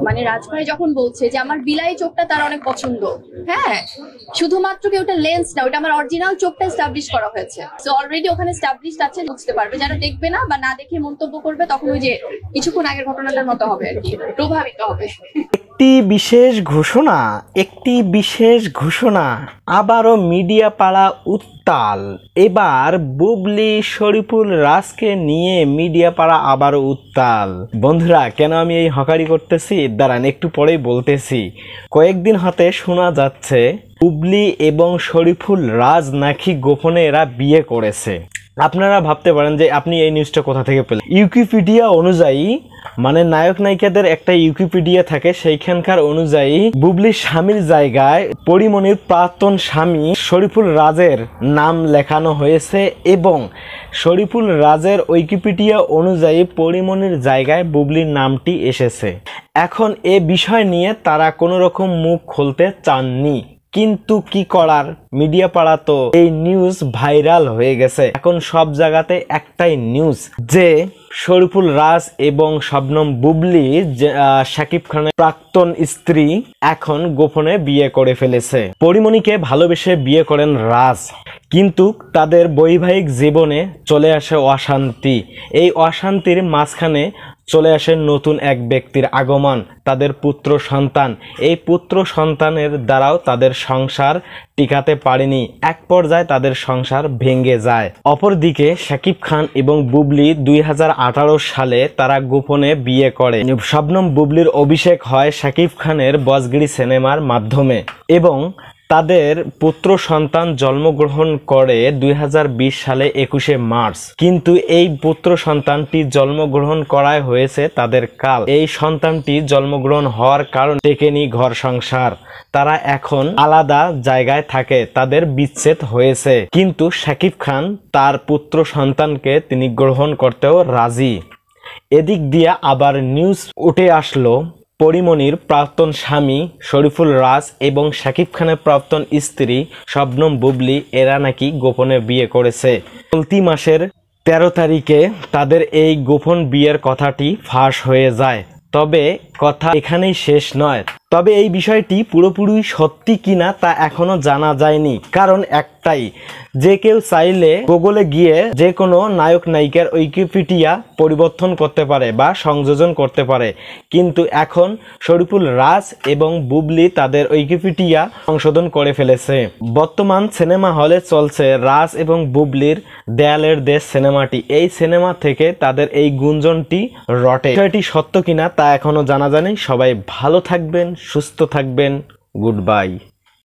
মানে রাজভাই যখন বলছে যে আমার বিলাই চোখটা তার অনেক পছন্দ, হ্যাঁ, শুধুমাত্র কি ওটা লেন্স না, ওটা আমার অরিজিনাল চোখটা এস্টাবলিশ করা হয়েছে। সো অলরেডি ওখানে এস্টাবলিশড আছে, বুঝতে পারবে। যারা দেখবে না বা না দেখে মন্তব্য করবে, তখন ওই যে কিছুক্ষণ আগের ঘটনাটার মতো হবে আর কি, প্রভাবিত হবে। একটি বিশেষ ঘোষণা আবারও মিডিয়া পাড়া উত্তাল। এবার বুবলি শরীফুল রাজকে নিয়ে মিডিয়া পাড়া আবারও উত্তাল। বন্ধুরা, কেন আমি এই হকারি করতেছি দাঁড়ান একটু পরেই বলতেছি। কয়েকদিন হতে শোনা যাচ্ছে বুবলি এবং শরীফুল রাজ নাকি গোপনে এরা বিয়ে করেছে। আপনারা ভাবতে পারেন যে আপনি এই নিউজটা কোথা থেকে পেলেন। উইকিপিডিয়া অনুযায়ী, মানে নায়ক নায়িকাদের একটা উইকিপিডিয়া থাকে, সেইখানকার অনুযায়ী বুবলির স্বামীর জায়গায় পরিমণির প্রাক্তন স্বামী শরীফুল রাজের নাম লেখানো হয়েছে এবং শরীফুল রাজের উইকিপিডিয়া অনুযায়ী পরিমণির জায়গায় বুবলির নামটি এসেছে। এখন এ বিষয় নিয়ে তারা কোনো রকম মুখ খুলতে চাননি, কিন্তু কি করার, মিডিয়া পাড়া তো এই নিউজ ভাইরাল হয়ে গেছে। এখন সব জায়গাতে একটাই নিউজ যে শরীফুল রাজ এবং শবনম বুবলি শাকিব খানের প্রাক্তন স্ত্রী এখন গোপনে বিয়ে করে ফেলেছে। পরিমণিকে ভালোবেসে বিয়ে করেন রাজ, কিন্তু তাদের বৈবাহিক জীবনে চলে আসে অশান্তি। এই অশান্তির মাঝখানে চলে আসে নতুন এক ব্যক্তির আগমন, তাদের পুত্র সন্তান। এই পুত্র সন্তানের দ্বারাও তাদের সংসার টিকাতে পারেনি, এক পর্যায়ে তাদের সংসার ভেঙে যায়। অপরদিকে শাকিব খান এবং বুবলি 2018 সালে তারা গোপনে বিয়ে করে। শবনম বুবলির অভিষেক হয় শাকিব খানের বজগিরি সিনেমার মাধ্যমে এবং তাদের পুত্র সন্তান জন্মগ্রহণ করে 2020 সালে 21শে মার্চ। কিন্তু এই পুত্র সন্তানটি জন্মগ্রহণ করায় হয়েছে তাদের কাল। এই সন্তানটি জন্মগ্রহণ হওয়ার কারণে টেকেনি ঘর সংসার, তারা এখন আলাদা জায়গায় থাকে, তাদের বিচ্ছেদ হয়েছে। কিন্তু শাকিব খান তার পুত্র সন্তানকে তিনি গ্রহণ করতেও রাজি। এদিক দিয়ে আবার নিউজ উঠে আসলো পরিমণির প্রাক্তন স্বামী শরীফুল রাজ এবং শাকিব খানের প্রাক্তন স্ত্রী শবনম বুবলি এরা নাকি গোপনে বিয়ে করেছে। চলতি মাসের 13 তারিখে তাদের এই গোপন বিয়ের কথাটি ফাঁস হয়ে যায়। তবে কথা এখানেই শেষ নয়, তবে এই বিষয়টি পুরোপুরি সত্যি কিনা তা এখনো জানা যায়নি। কারণ একটাই, যে কেউ চাইলে গুগলে গিয়ে যে কোনো নায়ক নায়িকার উইকিপিডিয়া পরিবর্তন করতে পারে বা সংযোজন করতে পারে, কিন্তু এখন শরীফুল রাজ এবং বুবলি তাদের উইকিপিডিয়া সংশোধন করে ফেলেছে। বর্তমান সিনেমা হলে চলছে রাজ এবং বুবলির দেয়ালের দেশ সিনেমাটি। এই সিনেমা থেকে তাদের এই গুঞ্জনটি রটে। বিষয়টি সত্য কিনা তা এখনো জানা যায়নি। সবাই ভালো থাকবেন, সুস্থ থাকবেন। Good bye.